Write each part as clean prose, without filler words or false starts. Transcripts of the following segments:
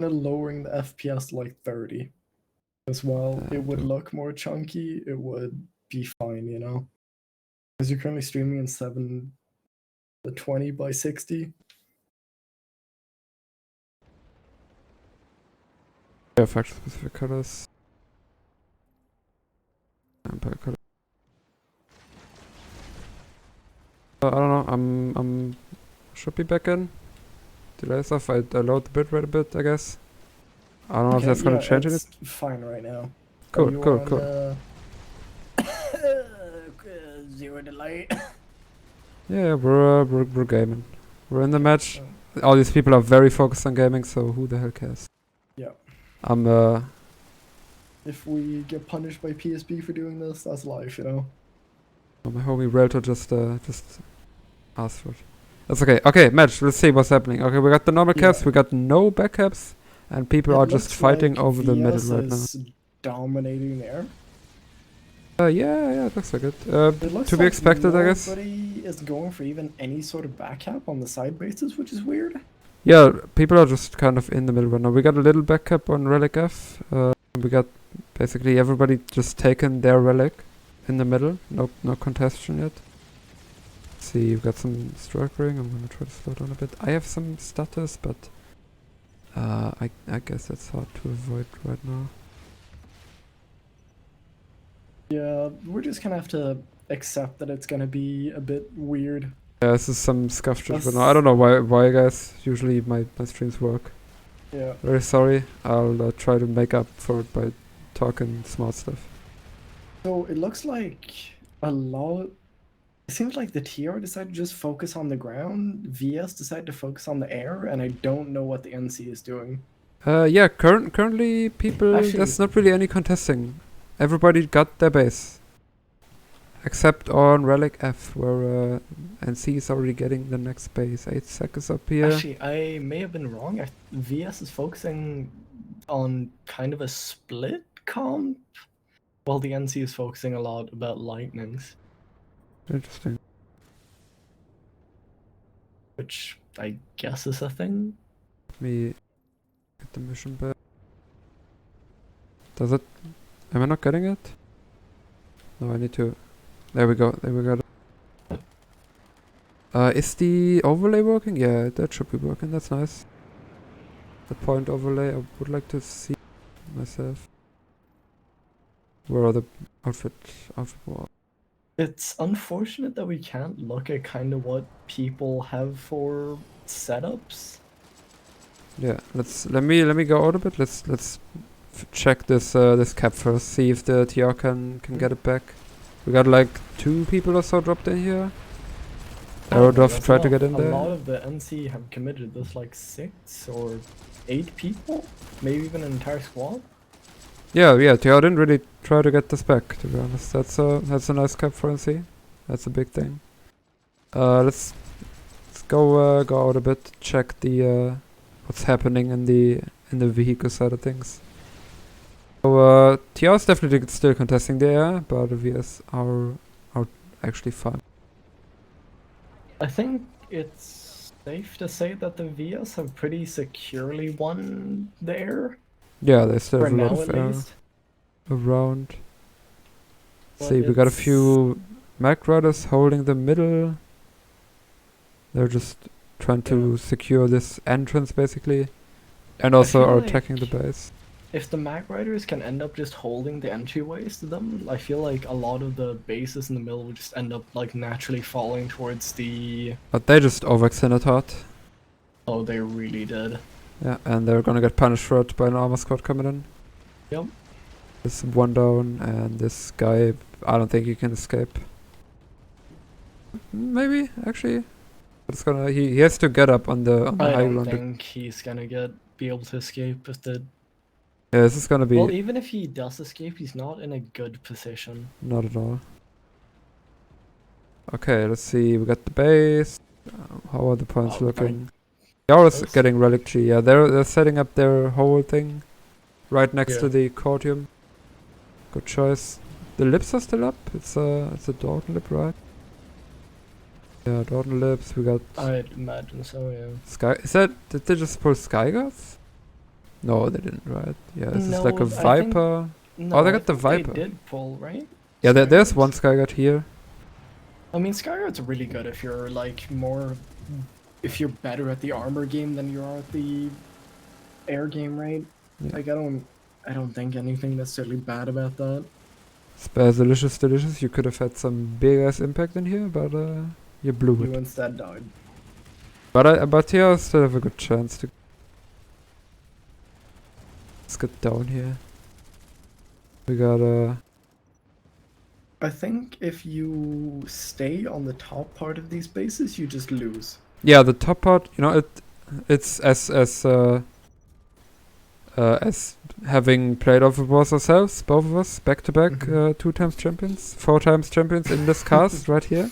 lowering the FPS to like 30 as well. It would look more chunky. It would be fine, you know, because you're currently streaming in 720 by 60. Yeah, faction specific colors. Empire color. I don't know. I'm should be back in. Delay stuff. I load the bitrate a bit, I guess. I don't know if that's gonna change it's it. fine right now. Cool. 0 delay. Yeah, we're gaming. We're in the match. All these people are very focused on gaming, so who the hell cares? Yeah. If we get punished by PSB for doing this, that's life, you know. My homie Relto just asked for it. That's okay. Okay, match. Let's see what's happening. Okay, we got the normal caps. We got no back caps, and people are just fighting over the middle right now. Dominating there. Yeah, it looks like it. To be expected, I guess. Nobody is going for even any sort of back cap on the side bases, which is weird. Yeah, people are just kind of in the middle right now. We got a little back cap on Relic F. We got basically everybody just taken their relic in the middle. No contestation yet. Let's see, we've got some strike ring. I'm gonna try to slow down a bit. I have some stutters, but I guess that's hard to avoid right now. Yeah, we're just gonna have to accept that it's gonna be a bit weird. Yeah, this is some scuff shit right now. I don't know why guys. Usually my streams work. Yeah. Very sorry. I'll try to make up for it by talking smart stuff. So it looks like a lot. It seems like the TR decided to just focus on the ground. VS decided to focus on the air, and I don't know what the NC is doing. Yeah, currently people, actually, there's not really any contesting. Everybody got their base. Except on Relic F, where NC is already getting the next base. 8 seconds up here. Actually, I may have been wrong. VS is focusing on kind of a split comp, while the NC is focusing a lot about lightnings. Interesting. Which I guess is a thing. Let me get the mission back. Does it? Am I not getting it? No, I need to. There we go. There we go. Is the overlay working? Yeah, that should be working. That's nice. The point overlay. I would like to see myself. Where are the outfit wall? It's unfortunate that we can't look at kind of what people have for setups. Yeah, let me go out a bit. Let's check this this cap first. See if the TR can get it back. We got like 2 people or so dropped in here. Aerodov tried to get in there. A lot of the NC have committed this, like 6 or 8 people, maybe even an entire squad. Yeah, TR didn't really try to get this back, to be honest. That's a nice cap for NC. That's a big thing. Let's go out a bit, check the what's happening in the vehicle side of things. So TR is definitely still contesting the air, but the VS are actually fine. I think it's safe to say that the VS have pretty securely won the air. Yeah, they still have a lot of air around. See, we got a few Mac Riders holding the middle. They're just trying to secure this entrance, basically. And also are attacking the base. If the Mac Riders can end up just holding the entryways to them, I feel like a lot of the bases in the middle will just end up like naturally falling towards the... But they just overextended hard. Oh, they really did. Yeah, and they're gonna get punished for it by an armor squad coming in. Yep. There's 1 down, and this guy, I don't think he can escape. Maybe, actually. It's gonna, he has to get up on the high ground. I don't think he's gonna be able to escape if the... Yeah, this is gonna be... Well, even if he does escape, he's not in a good position. Not at all. Okay, let's see, we got the base. How are the points looking? Yara's getting Relic G, yeah, they're setting up their whole thing right next to the courtium. Good choice. The lips are still up? It's a Dorton lip, right? Yeah, Dorton lips, we got... I'd imagine so, yeah. Sky... Did they just pull Sky Guards? No, they didn't, right? Yeah, this is like No, a I think- Viper. No, Oh, they I got the think they Viper. did pull, right? Yeah, there's Skyguards. one Skyguard here. I mean, Skyguard's really good if you're like more, if you're better at the armor game than you are at the air game, right? Yeah. Like I don't think anything necessarily bad about that. Spare delicious, delicious. You could have had some big ass impact in here, but you blew You it. instead died. But here I still have a good chance to. Let's get down here. We got I think if you stay on the top part of these bases, you just lose. yeah, the top part. You know, it's as having played Overwars ourselves, both of us, back to back, Mhm. 2 times champions, 4 times champions in this cast right here.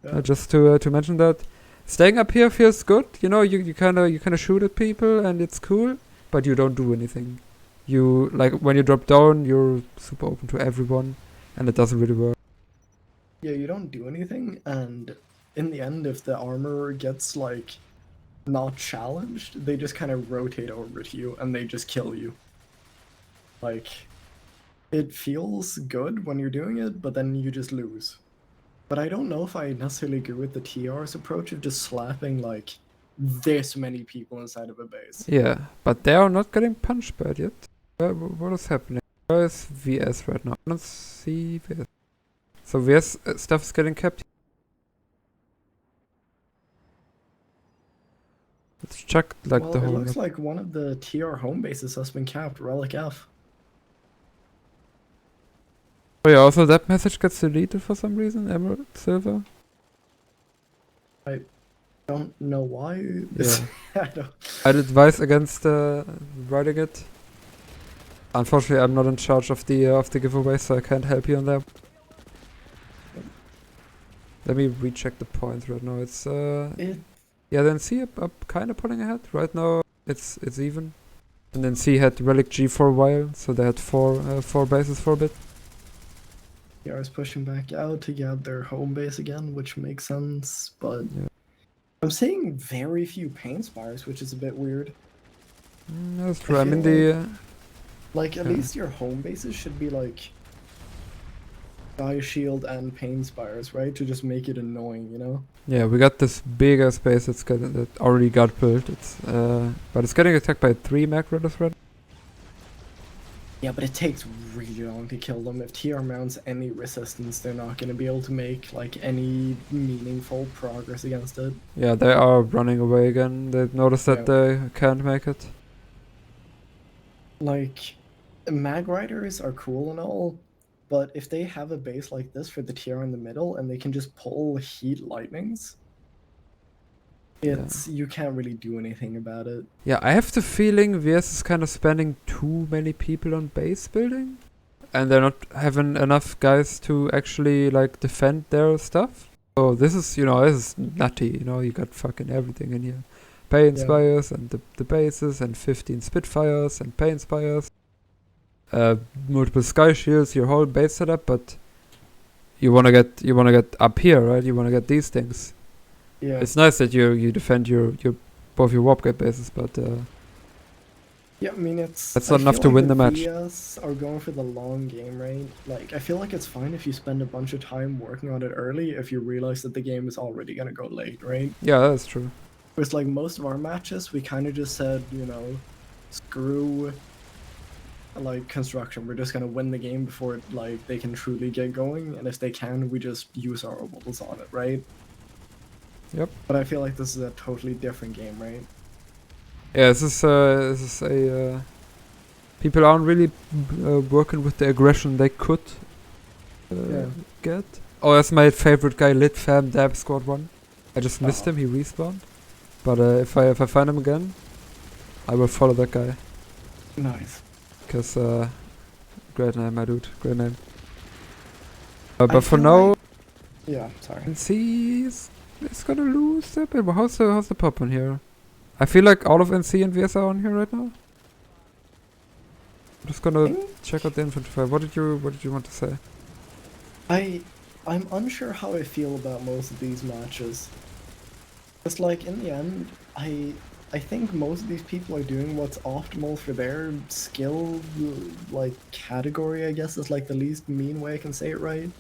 Yeah. Just to mention that, staying up here feels good. You know, you kind of shoot at people and it's cool, but you don't do anything. You like when you drop down, you're super open to everyone, and it doesn't really work. Yeah, you don't do anything, and in the end, if the armor gets like not challenged, they just kind of rotate over to you and they just kill you. Like, it feels good when you're doing it, but then you just lose. But I don't know if I necessarily agree with the TR's approach of just slapping like this many people inside of a base. Yeah, but they are not getting punched bad yet. What is happening? Where is VS right now? I don't see VS. So VS stuff is getting kept. Let's check like Well, the it whole looks map. like one of the TR home bases has been capped, Relic F. Oh yeah, also that message gets deleted for some reason. Emerald Silver. Don't know why. Yeah. I don't. I'd advise against writing it. Unfortunately, I'm not in charge of the giveaway, so I can't help you on that. Let me recheck the points right now. It's It, yeah, then C up kind of pulling ahead right now. It's even, and then C had Relic G for a while, so they had four bases for a bit. TR is pushing back out to get their home base again, which makes sense, but Yeah. I'm seeing very few pain spires, which is a bit weird. That's true. I feel mean the Like, at Yeah. least your home bases should be like Sky Shield and Pain Spires, right? To just make it annoying, you know? yeah, we got this bigger space that already got built. It's but it's getting attacked by 3 macro right. Yeah, but it takes really long to kill them. If TR mounts any resistance, they're not going to be able to make like any meaningful progress against it. Yeah, they are running away again. They've noticed that Yeah. they can't make it. Like, Mag Riders are cool and all, but if they have a base like this for the TR in the middle and they can just pull Heat Lightnings, you can't really do anything about it. Yeah, I have the feeling VS is kind of spending too many people on base building, and they're not having enough guys to actually like defend their stuff. So this is nutty. You know, you got fucking everything in here. Pain Spires and the bases and 15 Spitfires and Pain Spires. Multiple Sky Shields, your whole base setup, but you wanna get up here, right? You wanna get these things. Yeah. It's nice that you defend your both your warp gate bases, but Yeah, I mean that's not enough to win the match. VS are going for the long game, right? Like, I feel like it's fine if you spend a bunch of time working on it early if you realize that the game is already gonna go late, right? Yeah, that's true. It's like most of our matches, we kind of just said, screw like construction. We're just gonna win the game before like they can truly get going, and if they can, we just use our walls on it, right? Yep. But I feel like this is a totally different game, right? Yeah, this is a people aren't really working with the aggression they could get. Oh, that's my favorite guy, Lit Fam Dab Squad 1. I just missed him. He respawned. But if I find him again, I will follow that guy. Nice. Because great name, my dude. Great name. But for now, yeah, sorry. NC is gonna lose a bit. But how's the pop on here? I feel like all of NC and VS are on here right now. I'm just gonna check out the infantry fire. What did you want to say? I'm unsure how I feel about most of these matches. It's like in the end, I I think most of these people are doing what's optimal for their skill, like, category, I guess is like the least mean way I can say it, right?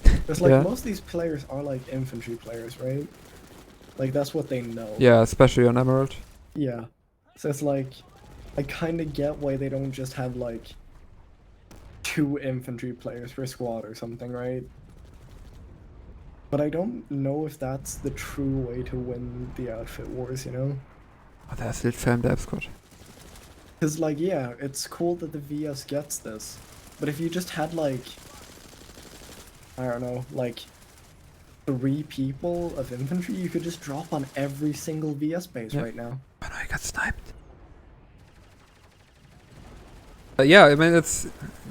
Because like Yeah. most of these players are like infantry players, right? Like that's what they know. Yeah, especially on Emerald. Yeah. So it's like, I kind of get why they don't just have like 2 infantry players per squad or something, right? But I don't know if that's the true way to win the outfit wars, you know? Oh, there's Lit Fam Dev Squad. Because, like, yeah, it's cool that the VS gets this. But if you just had, like, I don't know, like, 3 people of infantry, you could just drop on every single VS base right now. Oh no, I got sniped. Yeah, I mean, it's,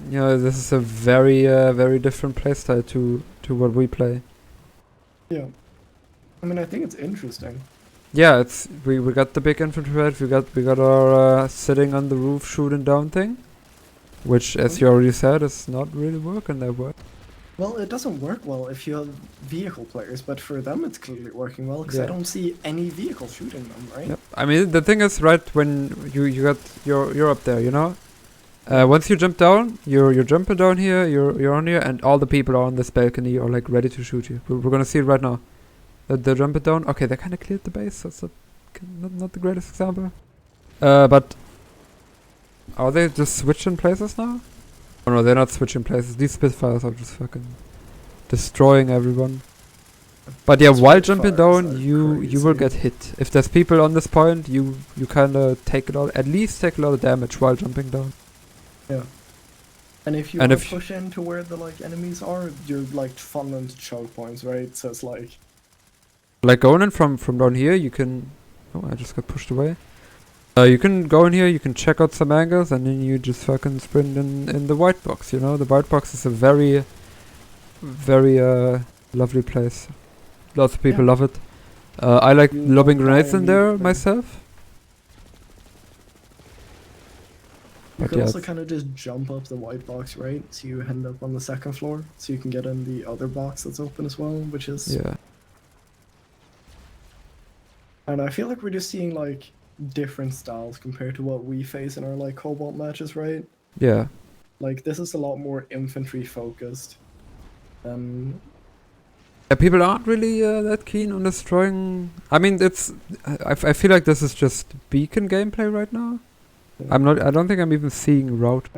you know, this is a very, very different playstyle to what we play. Yeah. I mean, I think it's interesting. Yeah, it's we got the big infantry raid. We got our sitting on the roof shooting down thing, which, as you already said, is not really working that well. Well, it doesn't work well if you have vehicle players, but for them it's clearly working well because I don't see any vehicle shooting them, right? Yep. I mean, the thing is, right, when you're up there, you know. Once you jump down, you're jumping down here. You're on here, and all the people are on this balcony are like ready to shoot you. We're gonna see it right now. They're jumping down. Okay, they kind of cleared the base. That's not the greatest example. But are they just switching places now? Oh no, they're not switching places. These Spitfires are just fucking destroying everyone. But yeah, while jumping down, you will get hit. If there's people on this point, you kind of at least take a lot of damage while jumping down. Yeah. And if you push into where the like enemies are, you're like funneling to choke points, right? So it's like going in from down here, you can. Oh, I just got pushed away. You can go in here, you can check out some angles, and then you just fucking sprint in the white box. You know, the white box is a very, very lovely place. Lots of people love it. I like lobbing grenades in there myself. You can also kind of just jump up the white box, right? So you end up on the 2nd floor, so you can get in the other box that's open as well, which is... Yeah. And I feel like we're just seeing, like, different styles compared to what we face in our, like, Cobalt matches, right? Yeah. Like, this is a lot more infantry-focused. Yeah, people aren't really that keen on destroying... I mean, it's... I feel like this is just beacon gameplay right now. I don't think I'm even seeing route.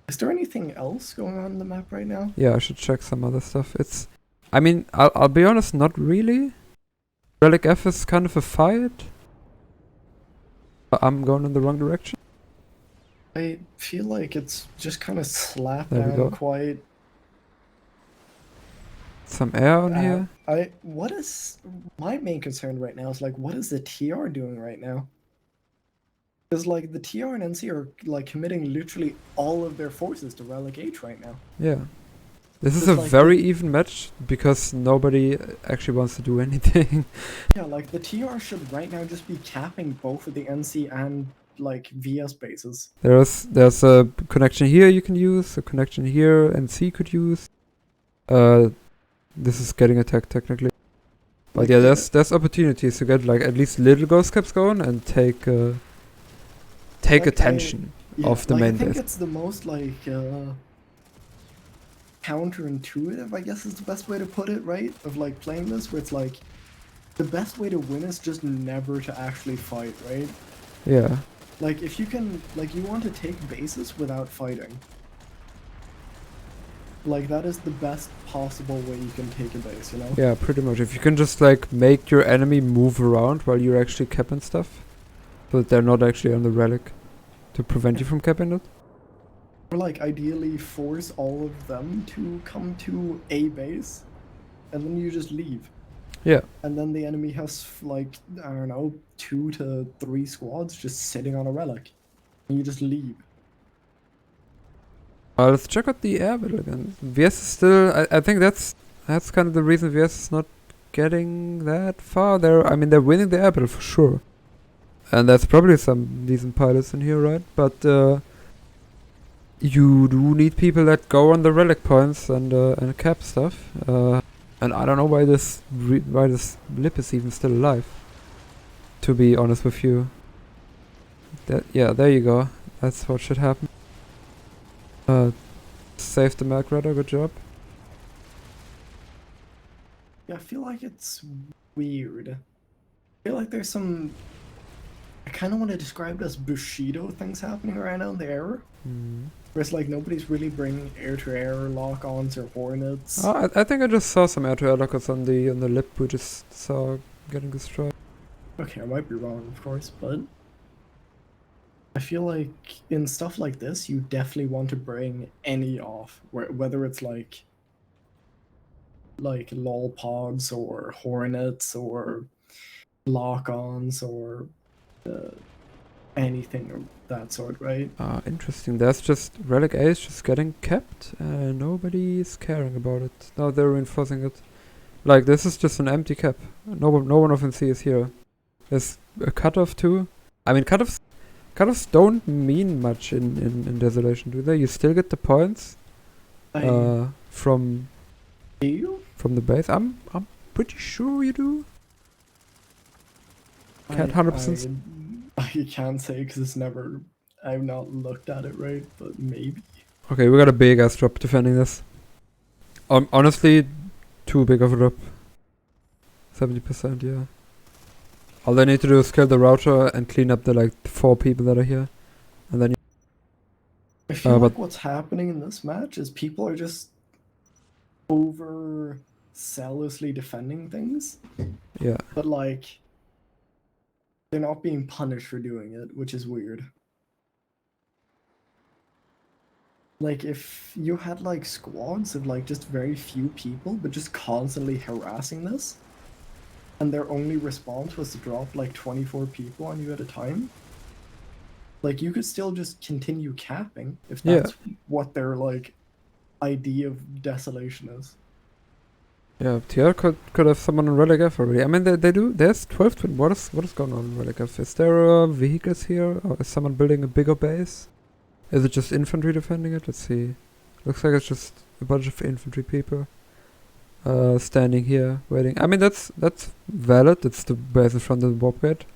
Is there anything else going on in the map right now? Yeah, I should check some other stuff. It's... I mean, I'll be honest, not really. Relic F is kind of a fight. I'm going in the wrong direction. I feel like it's just kind of slapped There we down go. quite... Some air on here. What is... My main concern right now is, like, what is the TR doing right now? Because, like, the TR and NC are, like, committing literally all of their forces to Relic H right now. Yeah. This is a very even match, because nobody actually wants to do anything. Yeah, like, the TR should right now just be capping both of the NC and, like, VS bases. There's a connection here you can use, a connection here NC could use. This is getting attacked technically. But Like, yeah, there's opportunities to get, like, at least little ghost caps going and take attention of the like, main I think base. it's the most, like, counterintuitive, I guess is the best way to put it, right? Of, like, playing this, where it's like, the best way to win is just never to actually fight, right? Yeah. Like, if you can, like, you want to take bases without fighting. Like, that is the best possible way you can take a base, you know? Yeah, pretty much. If you can just, like, make your enemy move around while you're actually capping stuff, so that they're not actually on the relic, to prevent you from capping it. Or, like, ideally force all of them to come to a base, and then you just leave. Yeah. And then the enemy has, like, I don't know, 2 to 3 squads just sitting on a relic. And you just leave. Let's check out the air battle again. VS is still... I think that's kind of the reason VS is not getting that far. They're winning the air battle for sure. And there's probably some decent pilots in here, right? But you do need people that go on the relic points and cap stuff. And I don't know why this lip is even still alive. to be honest with you. Yeah, there you go. That's what should happen. Save the Mac Radar, good job. Yeah, I feel like it's weird. I feel like there's some... I kind of want to describe it as Bushido things happening right now in the air. Where it's like nobody's really bringing air-to-air lock-ons or Hornets. Oh, I think I just saw some air-to-air lockers on the lip we just saw getting destroyed. Okay, I might be wrong, of course, but I feel like in stuff like this, you definitely want to bring any off, whether it's like lol pods or Hornets or lock-ons or anything of that sort, right? Interesting. There's just Relic A is just getting kept and nobody's caring about it. Now they're reinforcing it. Like, this is just an empty cap. No one of NC is here. There's a cutoff too. I mean, cutoffs don't mean much in Desolation, do they? You still get the points from the base. I'm pretty sure you do. Can't 100%. I can't say because I've not looked at it right, but maybe. Okay, we got a big ass drop defending this. Honestly, too big of a drop. 70%, yeah. All they need to do is kill the router and clean up the like 4 people that are here, and then. I feel like what's happening in this match is people are just over zealously defending things. Yeah. But like, they're not being punished for doing it, which is weird. Like, if you had like squads of like just very few people, but just constantly harassing this, and their only response was to drop like 24 people on you at a time, like you could still just continue capping if that's what their like idea of Desolation is. Yeah, TR could have someone on Relic F already. I mean, they do. There's 12 twin. What is going on in Relic F? Is there vehicles here, or is someone building a bigger base? Is it just infantry defending it? Let's see. Looks like it's just a bunch of infantry people standing here waiting. I mean, that's valid. It's the base in front of the warp gate.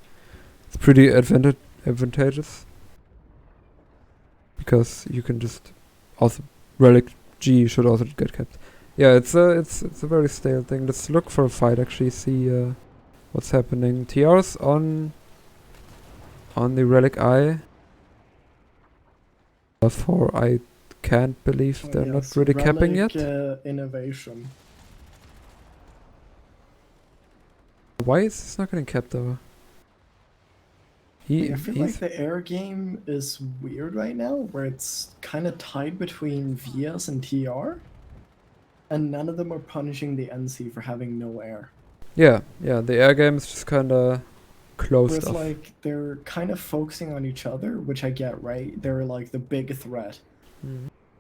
It's pretty advantageous because you can just also Relic G should also get kept. Yeah, it's a very stale thing. Let's look for a fight. Actually, see what's happening. TR's on the Relic I. Therefore, I can't believe they're not really capping yet. Innovation. Why is this not getting capped though? I feel like the air game is weird right now, where it's kind of tied between VS and TR, and none of them are punishing the NC for having no air. Yeah, the air game is just kind of closed off. Like they're kind of focusing on each other, which I get, right? They're like the big threat.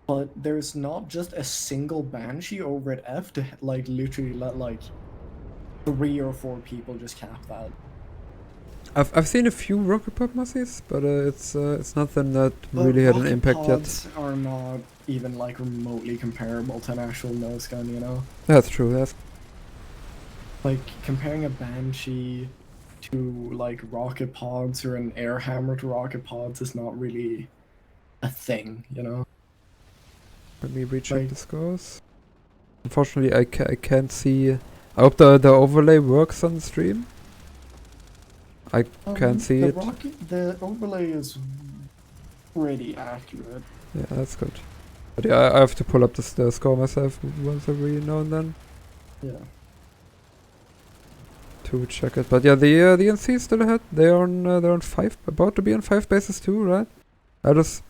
But there's not just a single Banshee over at F to like literally let like 3 or 4 people just cap that. I've seen a few rocket pod Mussies, but it's nothing that really had an impact yet. Are not even like remotely comparable to an actual nose gun, you know? That's true. That's like comparing a Banshee to like rocket pods or an air hammer to rocket pods is not really a thing, you know? Let me recheck the scores. Unfortunately, I can't see. I hope the overlay works on the stream. I can't see it. The overlay is pretty accurate. Yeah, that's good. But yeah, I have to pull up the score myself once every now and then. Yeah. To check it, but yeah, the NC is still ahead. They're on 5, about to be on 5 bases too, right? That is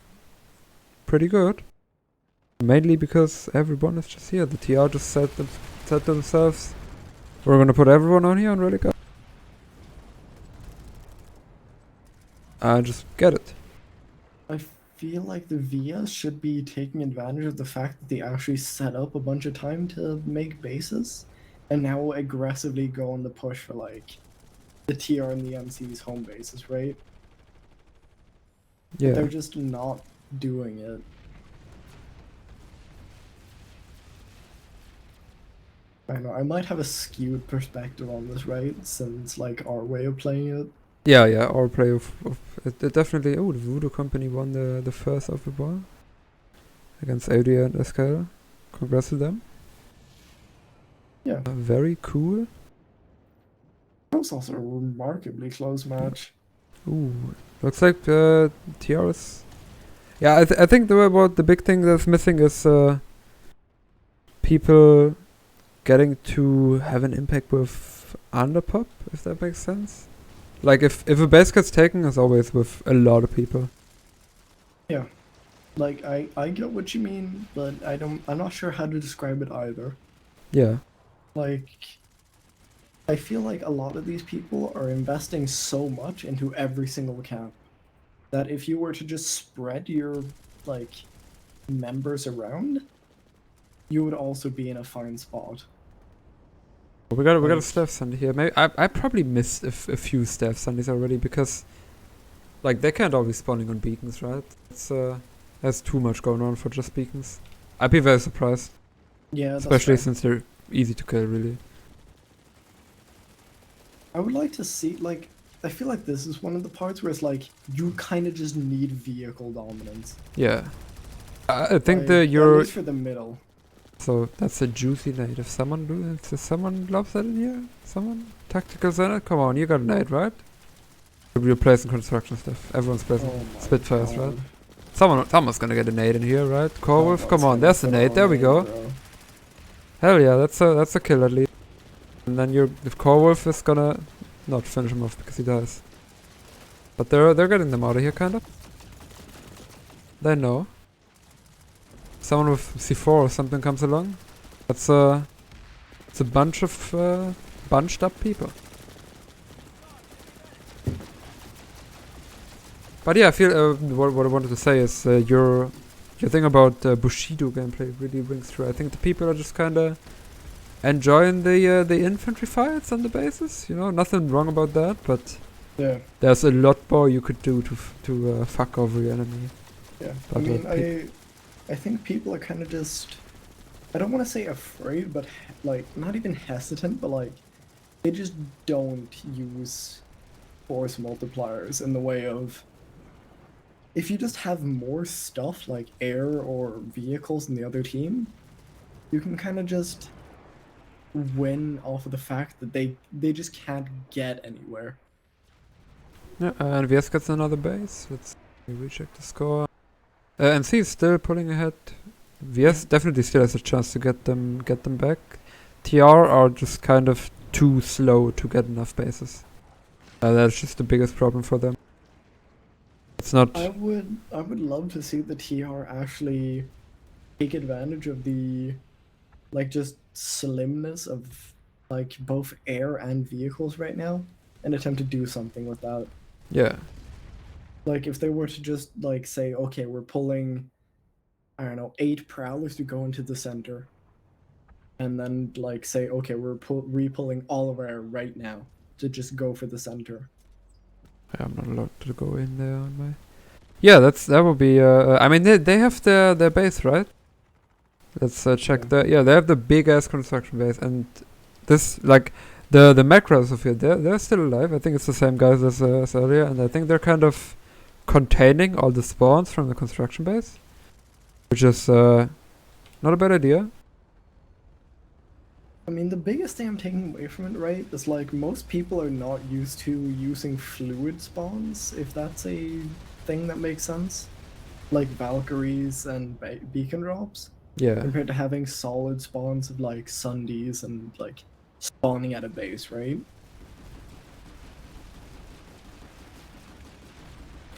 pretty good. Mainly because everyone is just here. The TR just said themselves, we're gonna put everyone on here on Relic. Just get it. I feel like the VS should be taking advantage of the fact that they actually set up a bunch of time to make bases, and now aggressively go on the push for like the TR and the NC's home bases, right? Yeah. But they're just not doing it. I know, I might have a skewed perspective on this, right? Since like our way of playing it Yeah, our play of it definitely. Oh, the Voodoo Company won the first of the ball against ADA and SKL. Congrats to them. Yeah. Very cool. That was also a remarkably close match. Ooh, looks like TR is. Yeah, I think the big thing that's missing is people getting to have an impact with underpop, if that makes sense. Like if a base gets taken, it's always with a lot of people. Yeah. Like I get what you mean, but I'm not sure how to describe it either. Yeah. Like I feel like a lot of these people are investing so much into every single camp that if you were to just spread your like members around, you would also be in a fine spot. We got a Like- staff Sunday here. Maybe I probably missed a few staff Sundays already because like they can't all be spawning on beacons, right? It's there's too much going on for just beacons. I'd be very surprised. Yeah, that's Especially fair. since they're easy to kill, really. I would like to see like I feel like this is one of the parts where it's like you kind of just need vehicle dominance. Yeah. I think Like, the at least for the middle. So that's a juicy nade. If someone loves that in here, someone tactical center. Come on, you got a nade, right? You're placing construction stuff. Everyone's placing Oh my Spitfires, right? God. Someone's gonna get a nade in here, right? Core Wolf, come on, Someone's there's a gonna nade. put There on we nade, go. bro. Hell yeah, that's a kill at least. And then the Core Wolf is gonna not finish him off because he dies. But they're getting them out of here, kind of. They know. Someone with C4 or something comes along. It's a bunch of bunched up people. But yeah, I feel what I wanted to say is your thing about Bushido gameplay really rings true. I think the people are just kind of enjoying the infantry fights on the bases. You know, nothing wrong about that, but Yeah. there's a lot more you could do to fuck over your enemy. Yeah. I But, mean, I think people are kind of just I don't want to say afraid, but like not even hesitant, but like they just don't use force multipliers in the way of if you just have more stuff like air or vehicles in the other team, you can kind of just win off of the fact that they just can't get anywhere. Yeah, and VS gets another base. Let's recheck the score. NC is still pulling ahead. VS definitely still has a chance to get them back. TR are just kind of too slow to get enough bases. That's just the biggest problem for them. It's not. I would love to see the TR actually take advantage of the like just slimness of like both air and vehicles right now and attempt to do something with that. Yeah. Like if they were to just like say, okay, we're pulling I don't know, 8 prowlers to go into the center. And then like say, okay, we're re-pulling all of our air right now to just go for the center. I'm not allowed to go in there on my. Yeah, that would be. I mean, they have their base, right? Let's check Yeah. they have the big ass construction base, and this like the macros of it. They're still alive. I think it's the same guys as earlier, and I think they're kind of containing all the spawns from the construction base, which is not a bad idea. I mean, the biggest thing I'm taking away from it, right, is like most people are not used to using fluid spawns, if that's a thing that makes sense. Like Valkyries and beacon drops, Yeah. compared to having solid spawns of like Sundays and like spawning at a base, right?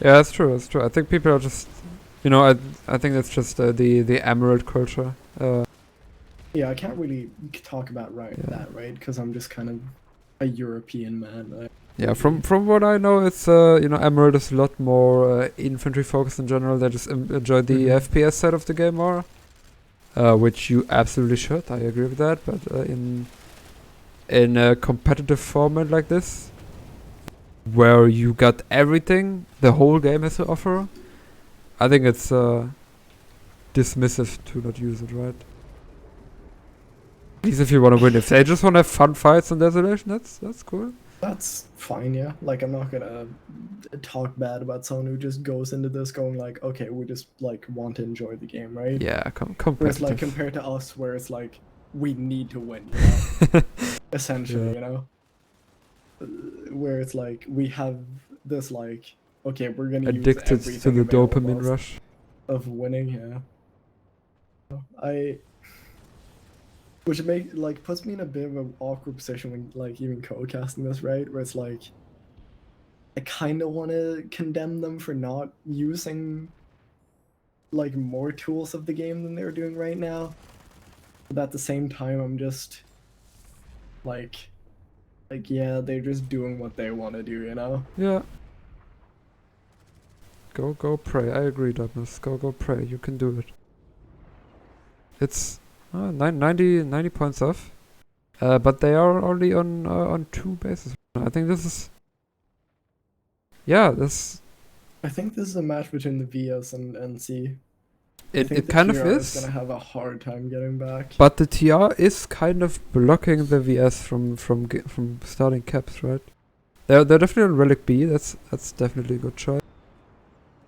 Yeah, that's true. That's true. I think people are just, I think that's just the emerald culture. Yeah, I can't really talk about Yeah. that, right? Because I'm just kind of a European man. Yeah, from what I know, it's Emerald is a lot more infantry focused in general. They just enjoy the Mhm. FPS side of the game more, which you absolutely should. I agree with that. But in a competitive format like this, where you got everything the whole game has to offer, I think it's dismissive to not use it, right? At least if you want to win. If they just want to have fun fights on Desolation, that's cool. That's fine, yeah. Like, I'm not gonna talk bad about someone who just goes into this going like, okay, we just like want to enjoy the game, right? Yeah, Whereas like competitive. compared to us, where it's like we need to win, you know, essentially, Yeah. you know, where it's like we have this like, okay, we're gonna use Addicted to everything the available to dopamine us rush. of winning, yeah. Which puts me in a bit of an awkward position when like even co-casting this, right? Where it's like I kind of want to condemn them for not using like more tools of the game than they're doing right now. But at the same time, I'm just like yeah, they're just doing what they want to do, you know? Yeah. Go PRAE. I agree, Douglas. Go PRAE. You can do it. It's 90 points off. But they are only on 2 bases. I think this is. Yeah, this. I think this is a match between the VS and NC. I think It the kind of TR is is. gonna have a hard time getting back. But the TR is kind of blocking the VS from starting caps, right? They're definitely on Relic B. That's definitely a good choice.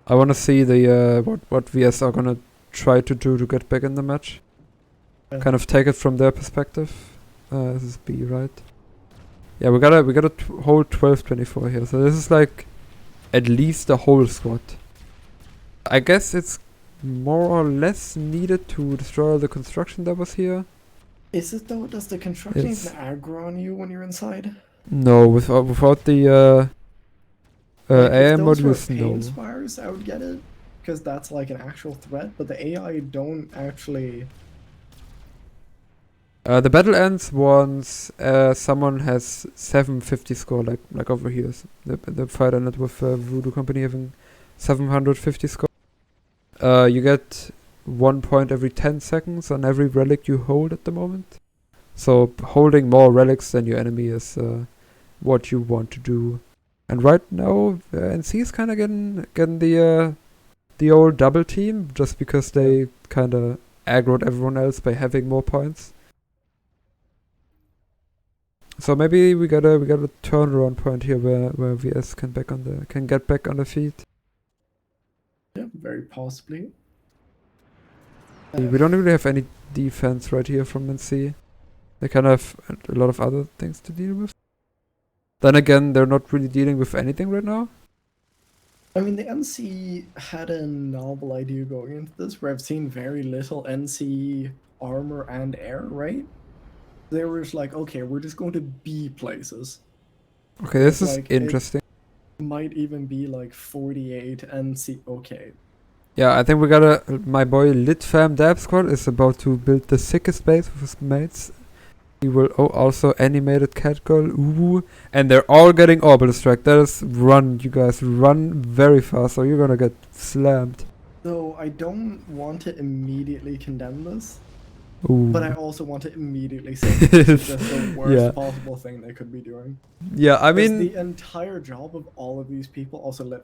I want to see the what VS are gonna try to do to get back in the match. Yeah. Kind of take it from their perspective. This is B, right? Yeah, we gotta hold 12-24 here. So this is like at least the whole squad. I guess it's more or less needed to destroy all the construction that was here. Is it though? Does the construction It's- even aggro on you when you're inside? No, without the Like, AI if those were modules, no. pain spires, I would get it, because that's like an actual threat. But the AI don't actually. The battle ends once someone has 750 score, like over here. So the fight ended with Voodoo Company having 750 score. You get 1 point every 10 seconds on every relic you hold at the moment. So holding more relics than your enemy is what you want to do. And right now, NC is kind of getting the old double team just because they kind of aggroed everyone else by having more points. So maybe we got a turnaround point here where VS can get back on the feet. Yeah, very possibly. We don't really have any defense right here from NC. They kind of have a lot of other things to deal with. Then again, they're not really dealing with anything right now. I mean, the NC had a novel idea going into this, where I've seen very little NC armor and air, right? They were just like, okay, we're just going to be places. Okay, this It's is like, it interesting. might even be like 48 NC. Okay, Yeah, I think we got my boy Litfam Dab Squad is about to build the sickest base with his mates. He will also animated catcall, ooh, and they're all getting orbital strike. That is run, you guys, run very fast, or you're gonna get slammed. so I don't want to immediately condemn this, Ooh. but I also want to immediately say this is just the worst Yeah. possible thing they could be doing. Yeah, I 'Cause mean, the entire job of all of these people also lived.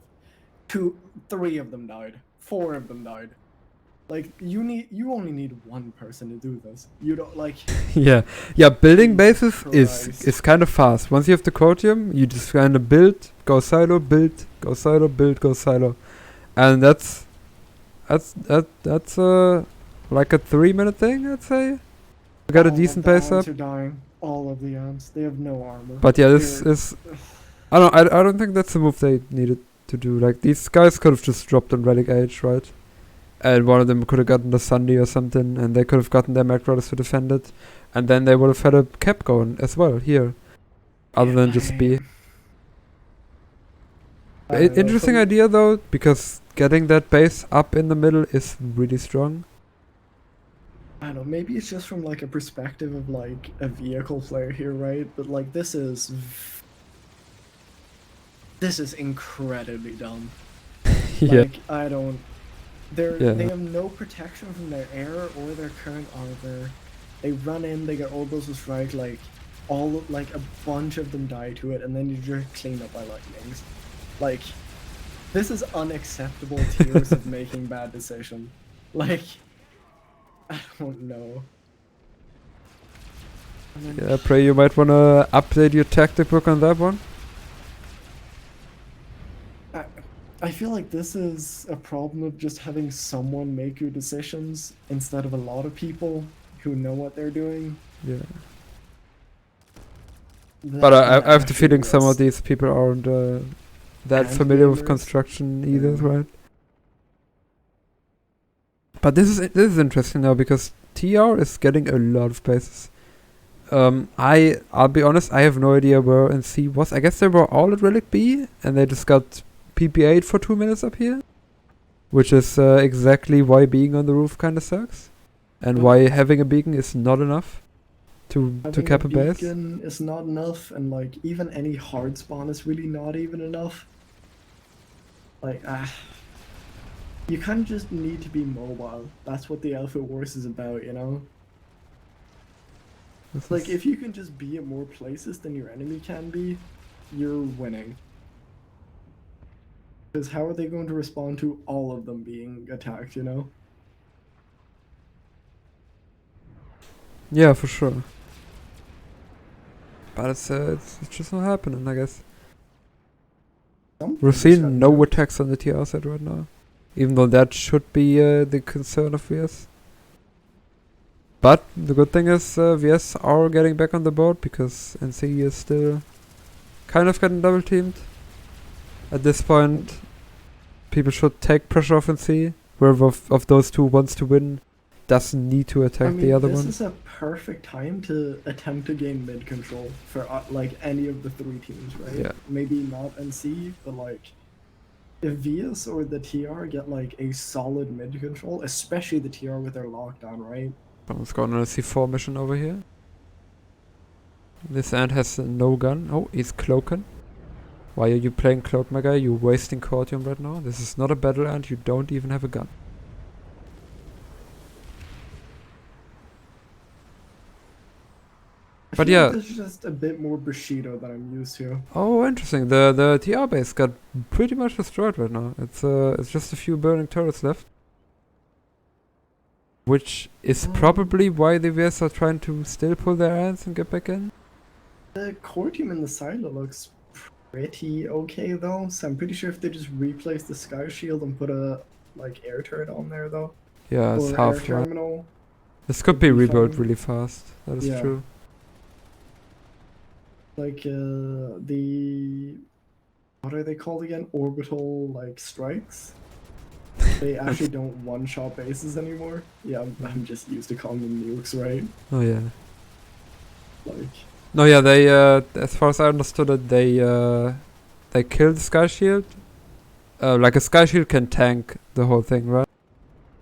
3 of them died. 4 of them died. Like, you only need one person to do this. You don't like. yeah, building bases Jesus Christ. is kind of fast. Once you have the quotium, you just kind of build, go silo, build, go silo, build, go silo, and that's like a 3-minute thing, I'd say. You got a All decent of the base up. ants are dying. All of the ants. They have no armor. But yeah, this They're- is. I don't think that's the move they needed to do. Like, these guys could have just dropped on Relic Age, right? And one of them could have gotten the Sunday or something, and they could have gotten their Macross to defend it. And then they would have had a cap going as well here. Other than just B. I don't know, Interesting some- idea though, because getting that base up in the middle is really strong. I don't know, maybe it's just from like a perspective of like a vehicle player here, right? But like this is incredibly dumb. Yeah. Like I don't Yeah. they have no protection from their air or their current armor. They run in, they get orbos to strike, like a bunch of them die to it, and then you just clean up by lightnings. Like this is unacceptable tiers of making bad decisions. Like I don't know. Yeah, PRAE, you might wanna update your tactic book on that one. I feel like this is a problem of just having someone make your decisions instead of a lot of people who know what they're doing. Yeah. But I have the feeling some of these these people aren't that hand familiar with gamers. construction either, Yeah. right? But this is interesting now because TR is getting a lot of bases. I'll be honest, I have no idea where NC was. I guess they were all at Relic B and they just got PP8 for 2 minutes up here, which is exactly why being on the roof kind of sucks, and why having a beacon is not enough to cap a base. Beacon is not enough, and like even any hard spawn is really not even enough. Like you kind of just need to be mobile. That's what the Alpha Wars is about, you know. Like if you can just be at more places than your enemy can be, you're winning. Because how are they going to respond to all of them being attacked, you know? Yeah, for sure. But it's just not happening, I guess. We're seeing no attacks on the TR side right now. Even though that should be the concern of VS. But the good thing is VS are getting back on the board because NC is still kind of getting double teamed. At this point, people should take pressure off NC. Whoever of those two wants to win doesn't need to attack the other one. This is a perfect time to attempt to gain mid control for like any of the three teams, right? Yeah. Maybe not NC, but like if VS or the TR get like a solid mid control, especially the TR with their lockdown, right? Someone's going on a C4 mission over here. This ant has no gun. Oh, he's cloaking. Why are you playing cloak, my guy? You're wasting Cortium right now. This is not a battle ant. You don't even have a gun. But yeah, this is just a bit more Bushido than I'm used to. Oh, interesting. The TR base got pretty much destroyed right now. It's just a few burning turrets left, which is probably why the VS are trying to still pull their ants and get back in. The core team in the silo looks pretty okay though, so I'm pretty sure if they just replace the sky shield and put a like air turret on there though. Yeah, it's or half air terminal. This could be rebuilt really fast. That is true. Like the what are they called again? Orbital like strikes. They actually don't one-shot bases anymore. Yeah, I'm just used to calling them nukes, right? Oh yeah. Like. No, yeah, they as far as I understood it, they killed the sky shield. Like a sky shield can tank the whole thing, right?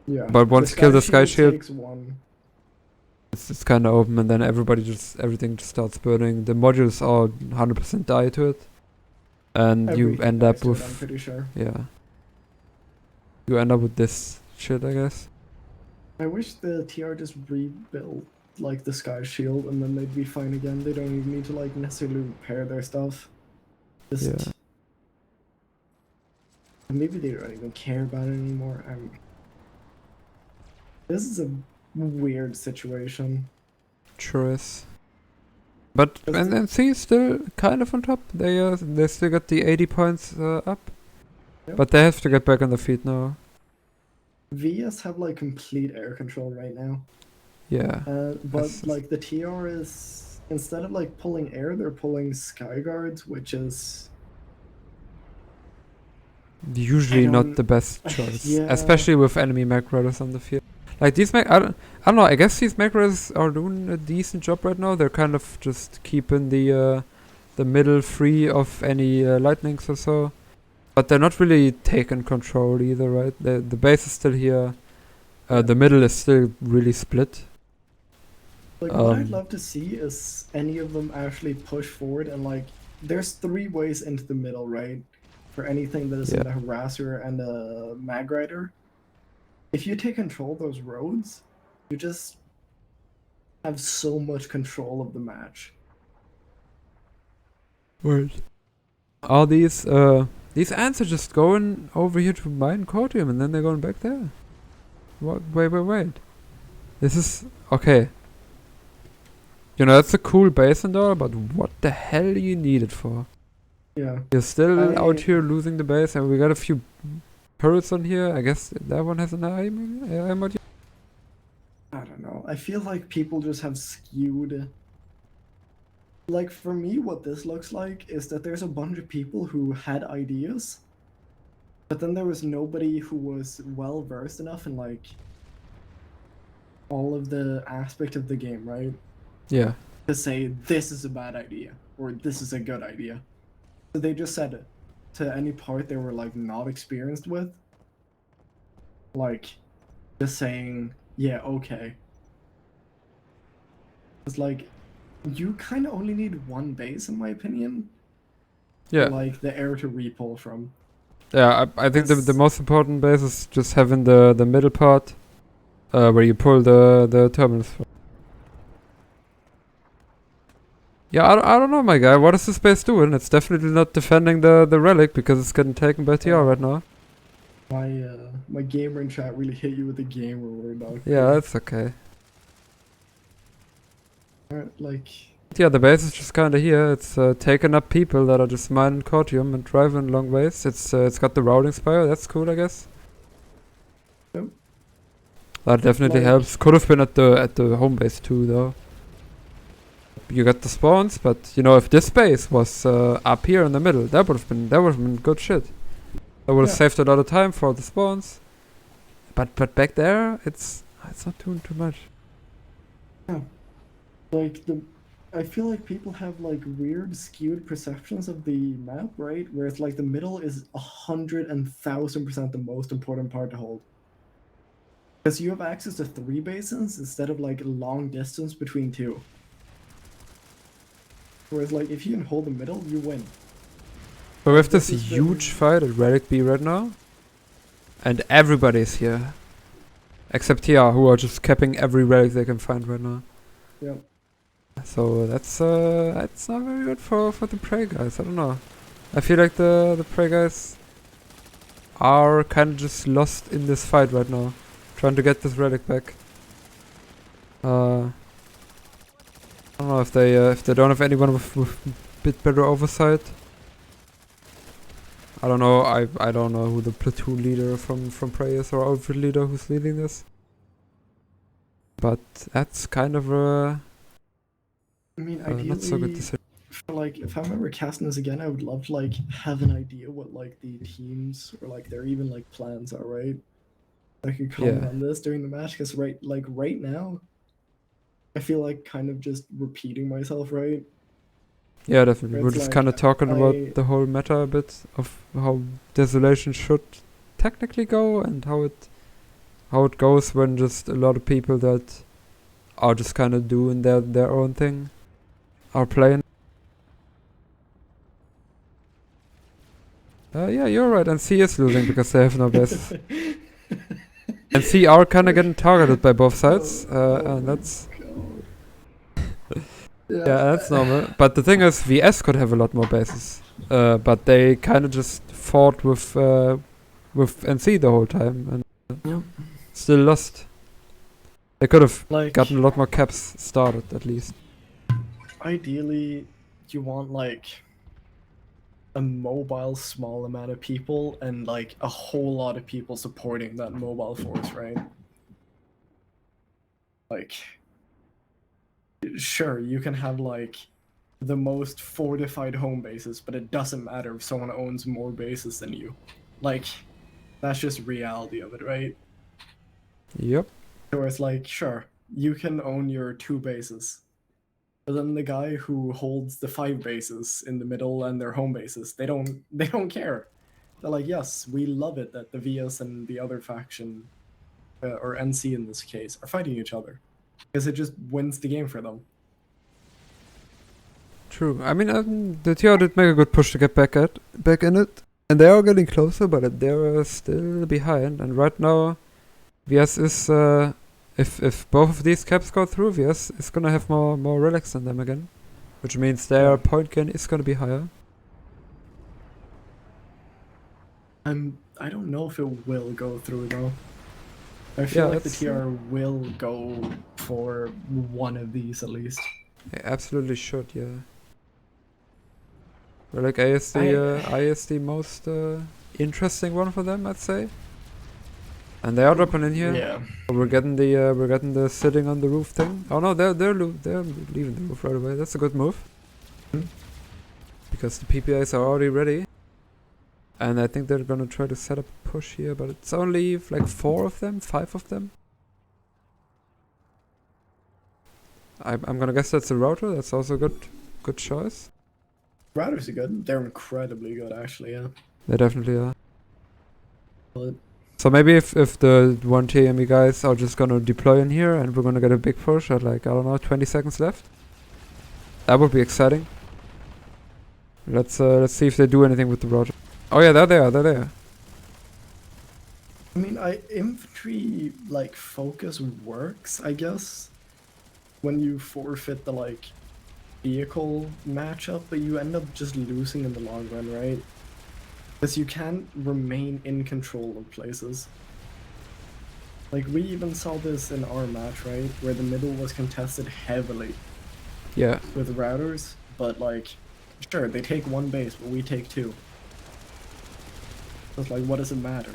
Yeah. But once you kill the sky shield, takes one. it's kind of open, and then everything just starts burning. The modules all 100% die to it, and you end up with. I'm pretty sure. Yeah. You end up with this shit, I guess. I wish the TR just rebuilt like the sky shield, and then they'd be fine again. They don't even need to like necessarily repair their stuff. Just maybe they don't even care about it anymore. This is a weird situation. Sure is. But NC is still kind of on top. They still got the 80 points up. Yep. But they have to get back on their feet now. VS have like complete air control right now. Yeah. But like the TR is, instead of like pulling air, they're pulling sky guards, which is usually not the best choice, especially with enemy mech riders on the field. Like these mech, I don't know. I guess these mech riders are doing a decent job right now. They're kind of just keeping the middle free of any lightnings or so, but they're not really taking control either, right? The base is still here. The middle is still really split. Like what I'd love to see is any of them actually push forward, and like there's 3 ways into the middle, right? For anything that is in the harasser and the mag rider. If you take control of those roads, you just have so much control of the match. Word. All these ants are just going over here to mine Cortium, and then they're going back there. What? Wait. This is okay. You know, that's a cool base and all, but what the hell do you need it for? Yeah. You're still out I- here losing the base, and we got a few turrets on here. I guess that one has an AI module. I don't know. I feel like people just have skewed. Like, for me, what this looks like is that there's a bunch of people who had ideas, but then there was nobody who was well versed enough in, like, all of the aspect of the game, right? Yeah. To say, this is a bad idea, or this is a good idea. So they just said to any part they were, like, not experienced with, like, just saying, yeah, okay. It's like, you kind of only need one base, in my opinion. Yeah. Like, the air to repull from. Yeah, I think the That's- most important base is just having the middle part, where you pull the terminals from. Yeah, I don't know, my guy. What is this base doing? It's definitely not defending the relic because it's getting taken by TR right now. My gamer in chat really hit you with the gamer word, dog. Yeah, that's okay. Like, Yeah, the base is just kind of here. It's taking up people that are just mining Cortium and driving long ways. It's got the routing spire. That's cool, I guess. Yep. That definitely Like- helps. Could have been at the home base too, though. You got the spawns, but you know, if this base was up here in the middle, that would have been good shit. That would have Yeah. saved a lot of time for the spawns. But back there, it's not doing too much. like I feel like people have like weird skewed perceptions of the map, right? Where it's like the middle is 100,000% the most important part to hold. Because you have access to 3 bases instead of like long distance between 2. Whereas like if you can hold the middle, you win. But we have this This has huge been- fight at Relic B right now, and everybody's here, except TR, who are just capping every relic they can find right now. Yep. So that's not very good for the PRAE guys. I don't know. I feel like the PRAE guys are kind of just lost in this fight right now, trying to get this relic back. I don't know if they don't have anyone with a bit better oversight. I don't know. I don't know who the platoon leader from PRAE is or outfit leader who's leading this. But that's kind of a I mean, not so good ideally, decision. for like, if I'm ever casting this again, I would love to like have an idea what like the teams or like their even like plans are, right? I could comment Yeah. on this during the match because right now, I feel like kind of just repeating myself, right? Yeah, definitely. We're It's just like, kind of talking I- about the whole meta a bit of how Desolation should technically go and how it goes when just a lot of people that are just kind of doing their own thing are playing. Yeah, you're right. And C is losing because they have no base. And C are kind of getting targeted by both sides, and that's yeah, that's normal. But the thing is, VS could have a lot more bases, but they kind of just fought with NC the whole time and Yep. still lost. They could have Like, gotten a lot more caps started at least. ideally, you want like a mobile small amount of people and like a whole lot of people supporting that mobile force, right? Like, sure, you can have like the most fortified home bases, but it doesn't matter if someone owns more bases than you. Like, that's just reality of it, right? Yep. Where it's like, sure, you can own your 2 bases, but then the guy who holds the 5 bases in the middle and their home bases, they don't care. They're like, yes, we love it that the VS and the other faction, or NC in this case, are fighting each other, because it just wins the game for them. True. I mean, the TR did make a good push to get back in it, and they are getting closer, but they're still behind. And right now, VS is if both of these caps go through, VS is gonna have more relics than them again, which means their point gain is gonna be higher. I don't know if it will go through though. I feel Yeah, like the that's- TR will go for one of these at least. They absolutely should, yeah. Relic A is the most interesting one for them, I'd say. And they are dropping in here. Yeah. We're getting the sitting on the roof thing. Oh no, they're leaving the roof right away. That's a good move. Because the PPAs are already ready. And I think they're gonna try to set up a push here, but it's only like 4 of them, 5 of them. I'm gonna guess that's a router. That's also a good choice. Routers are good. They're incredibly good, actually, yeah. They definitely are. But So maybe if the 1TME guys are just gonna deploy in here and we're gonna get a big push at like, I don't know, 20 seconds left. That would be exciting. Let's see if they do anything with the router. Oh yeah, there they are. I mean, infantry like focus works, I guess, when you forfeit the like vehicle matchup, but you end up just losing in the long run, right? Because you can't remain in control of places. Like we even saw this in our match, right, where the middle was contested heavily. Yeah. With routers, but like, sure, they take 1 base, but we take 2. So it's like, what does it matter?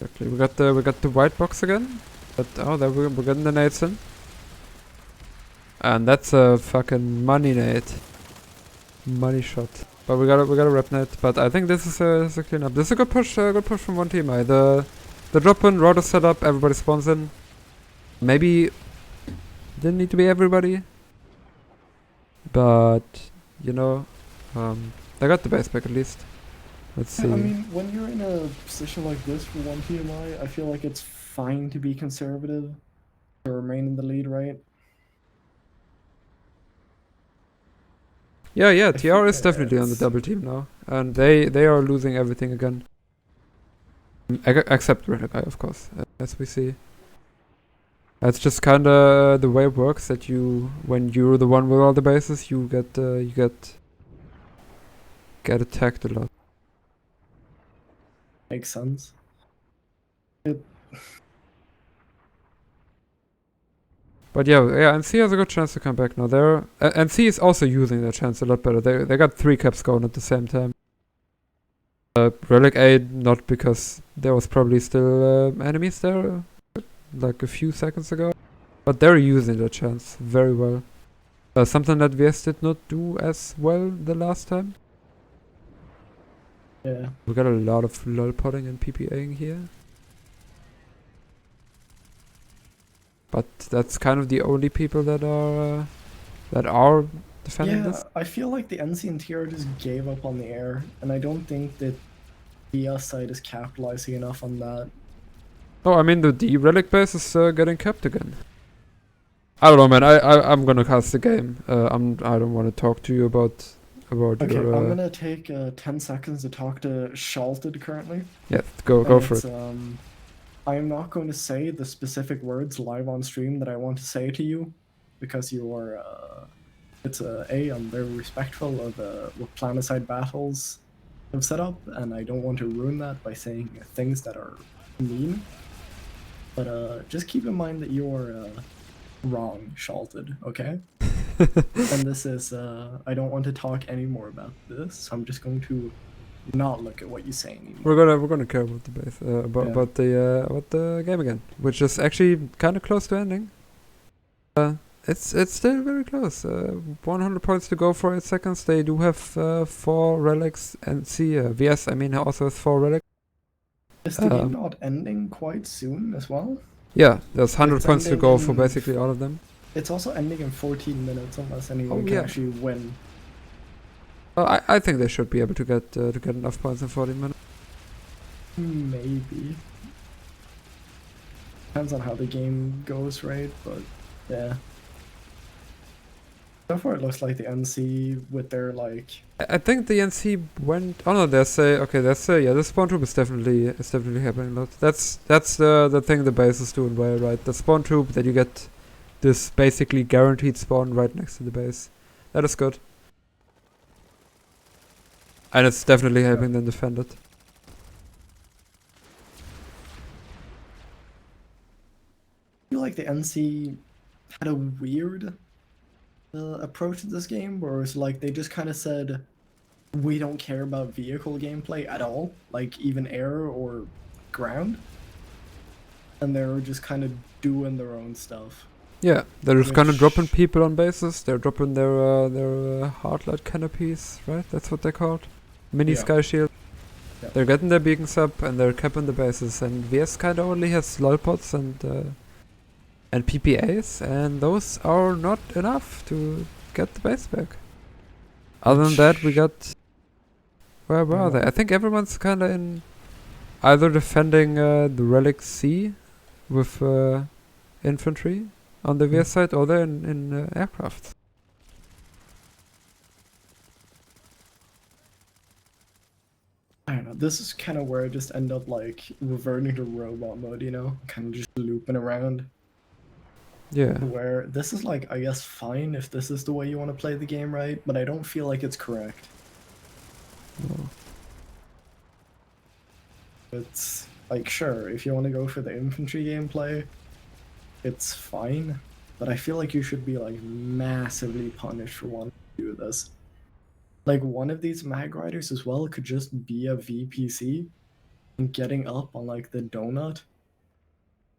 Exactly. We got the white box again. But oh, there we're getting the nades in. And that's a fucking money nade. Money shot. But we got a rep nade. But I think this is a cleanup. This is a good push from 1TMI. The drop in, router setup, everybody spawns in. Maybe didn't need to be everybody. But you know, they got the base back at least. Let's see. I mean, when you're in a position like this for 1TMI, I feel like it's fine to be conservative, to remain in the lead, right? Yeah, TR is definitely on the double team now, and they are losing everything again. Except Renegai, of course, as we see. That's just kinda the way it works. That when you're the one with all the bases, you get attacked a lot. Makes sense. But yeah, NC has a good chance to come back now. NC is also using their chance a lot better. They got 3 caps going at the same time. Relic A, not because there was probably still enemies there, like a few seconds ago. But they're using their chance very well. Something that VS did not do as well the last time. Yeah. We got a lot of lol potting and PPAing here. But that's kind of the only people that are defending this. I feel like the NC and TR just gave up on the air, and I don't think that the side is capitalizing enough on that. Oh, I mean the D relic base is getting kept again. I don't know, man. I'm gonna cast the game. I don't want to talk to you about Okay, your. I'm gonna take 10 seconds to talk to Shalted currently. Yeah, go for it. I am not going to say the specific words live on stream that I want to say to you, because you're I'm very respectful of what Planetside Battles have set up, and I don't want to ruin that by saying things that are mean. But just keep in mind that you're wrong, Shalted, okay? And this is I don't want to talk anymore about this, so I'm just going to not look at what you say anymore. We're gonna care about the base, about the game again, which is actually kind of close to ending. It's still very close. 100 points to go for 8 seconds. They do have 4 relics, and VS I mean also has 4 relics. Is the game not ending quite soon as well? Yeah, there's 100 points to go for basically all of them. It's also ending in 14 minutes unless anyone can actually win. I think they should be able to get enough points in 14 minutes. Maybe. Depends on how the game goes, right? But yeah. So far it looks like the NC with their like... I think the NC went... Oh no, the spawn troop is definitely happening a lot. That's the thing the base is doing well, right? The spawn troop that you get this basically guaranteed spawn right next to the base. That is good. And it's definitely helping them defend it. I feel like the NC had a weird approach to this game, where it's like they just kind of said, we don't care about vehicle gameplay at all, like even air or ground, and they're just kind of doing their own stuff. Yeah, they're just kind of Which- dropping people on bases. They're dropping their hard light canopies, right? That's what they're called. Mini Yeah. sky shield. Yeah. They're getting their beacons up and they're capping the bases. And VS kind of only has lolpots and PPAs, and those are not enough to get the base back. Other than that, we got. Where were they? I think everyone's kind of in either defending the Relic C with infantry on the VS side, or they're in aircraft. I don't know. This is kind of where I just end up like reverting to robot mode, you know, kind of just looping around. Yeah. Where this is like, I guess, fine if this is the way you want to play the game, right? But I don't feel like it's correct. No. It's like, sure, if you want to go for the infantry gameplay, it's fine. But I feel like you should be like massively punished for wanting to do this. Like one of these mag riders as well could just be a VPC and getting up on like the donut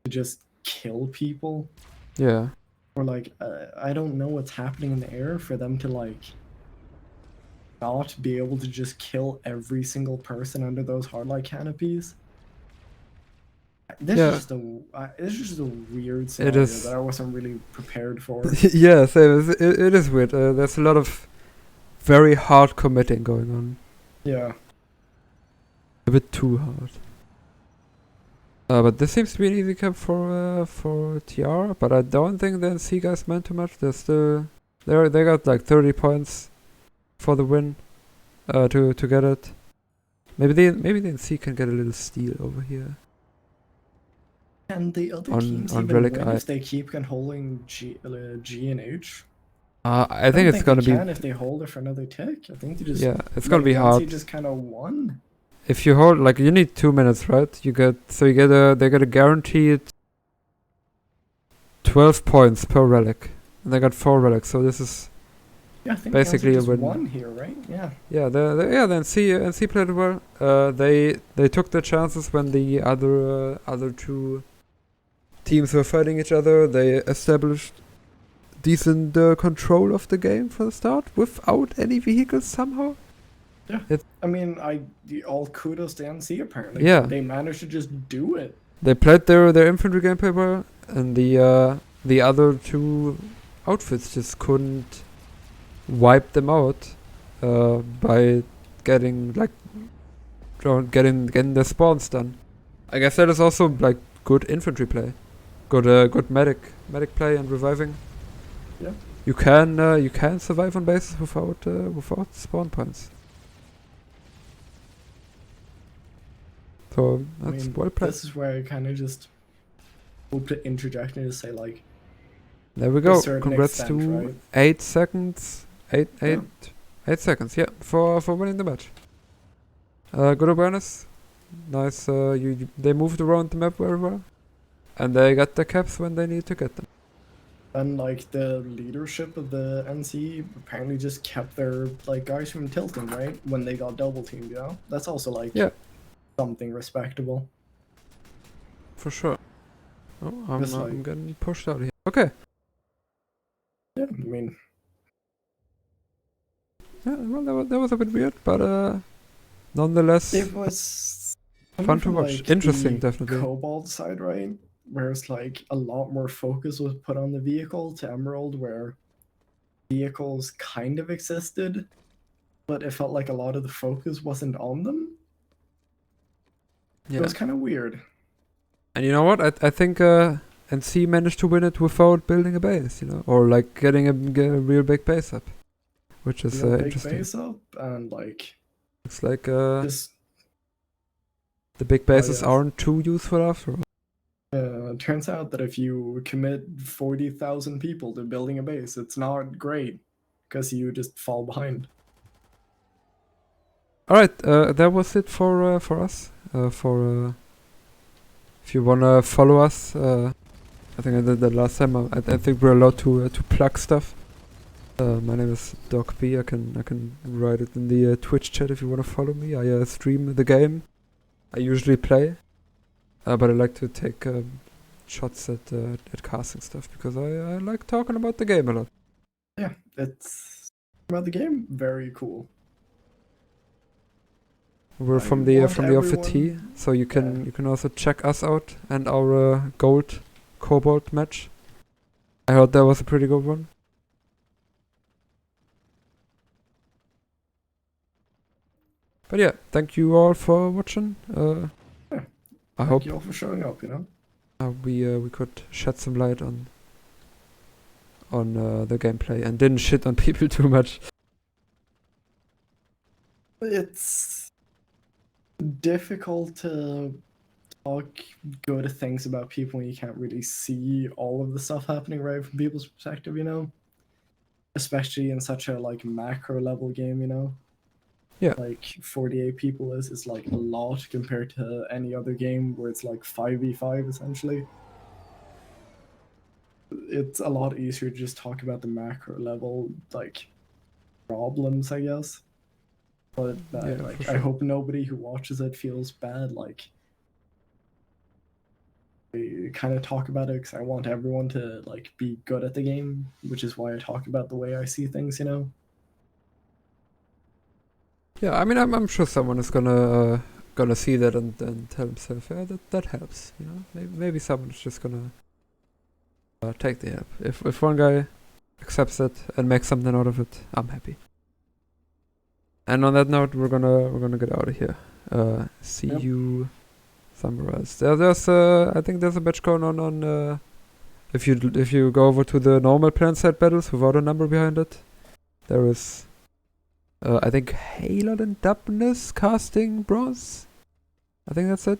to just kill people. Yeah. Or like, I don't know what's happening in the air for them to like not be able to just kill every single person under those hardlight canopies. This Yeah. is just a weird scenario is. that I wasn't really prepared for. Yeah, same. It is weird. There's a lot of very hard committing going on. Yeah. A bit too hard. But this seems to be an easy cap for TR, but I don't think the NC guys meant too much. They're still they got like 30 points for the win to get it. Maybe the NC can get a little steal over here. And the other On- teams on even Relic win I- if they keep on holding G and H. I think it's gonna they be can if they hold it for another tick. I think they just it's gonna be NC hard. just kind of won. If you hold, like, you need 2 minutes, right? They get a guaranteed 12 points per relic, and they got 4 relics. So this is Yeah, I think basically NC a just win. won here, right? Yeah. the NC played well. They took their chances when the other two teams were fighting each other. They established decent control of the game for the start without any vehicles somehow. I mean, all kudos to NC apparently. Yeah. They managed to just do it. They played their infantry gameplay well, and the other two outfits just couldn't wipe them out by getting their spawns done. I guess that is also like good infantry play, good medic play and reviving. Yeah. You can survive on bases without spawn points. So I that's mean, well played. this is where I kind of just hope to interject and just say like, There we to a go. certain Congrats extent, to right? 8 seconds. Yeah. 8 seconds, yeah, for winning the match. Good awareness. Nice. They moved around the map very well, and they got the caps when they need to get them. And like the leadership of the NC apparently just kept their like guys from tilting, right? When they got double teamed, you know? That's also like Yeah. something respectable. For sure. Oh, I'm Just like- getting pushed out here. Okay. Yeah, I mean, Yeah, well, that was a bit weird, but nonetheless, it was fun coming to from, watch. like, Interesting, the definitely. Cobalt side, right? Where it's like a lot more focus was put on the vehicle, to Emerald, where vehicles kind of existed, but it felt like a lot of the focus wasn't on them. It Yeah. was kind of weird. And you know what? I think NC managed to win it without building a base, you know, or like getting a real big base up, which is Real big interesting. base up and like It's like just the big bases yes. aren't too useful after all. it turns out that if you commit 40,000 people to building a base, it's not great because you just fall behind. All right, that was it for us. If you wanna follow us, I think I did that last time. I think we're allowed to plug stuff. My name is Doc B. I can write it in the Twitch chat if you want to follow me. I stream the game. I usually play, but I like to take shots at casting stuff because I like talking about the game a lot. Yeah, it's about the game. Very cool. We're I from the want OFT, everyone- so you can also check us out and our gold cobalt match. I heard that was a pretty good one. But yeah, thank you all for watching. I hope Thank you all for showing up. we could shed some light on the gameplay and didn't shit on people too much. It's difficult to talk good things about people when you can't really see all of the stuff happening right from people's perspective, especially in such a like macro level game. Yeah. Like 48 people is like a lot compared to any other game where it's like 5v5 essentially. It's a lot easier to just talk about the macro level like problems, I guess. But Yeah, for I sure. hope nobody who watches it feels bad. Like, I kind of talk about it because I want everyone to like be good at the game, which is why I talk about the way I see things. Yeah, I mean, I'm sure someone is gonna see that and tell himself, yeah, that helps. Maybe someone's just gonna take the help. If one guy accepts it and makes something out of it, I'm happy. And on that note, we're gonna get out of here. See Yep. you somewhere else. There's I think there's a match going on. If you go over to the normal plan set battles without a number behind it, there is. I think Halon and Dubness casting bronze. I think that's it.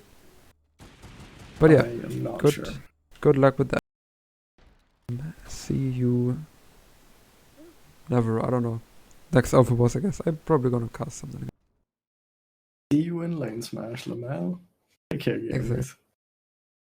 But yeah, I am not good. sure. Good luck with that. See you. Never. I don't know. Next Alpha Boss, I guess. I'm probably gonna cast something. See you in Lane Smash, Lamau. Take care, gamers. Exactly.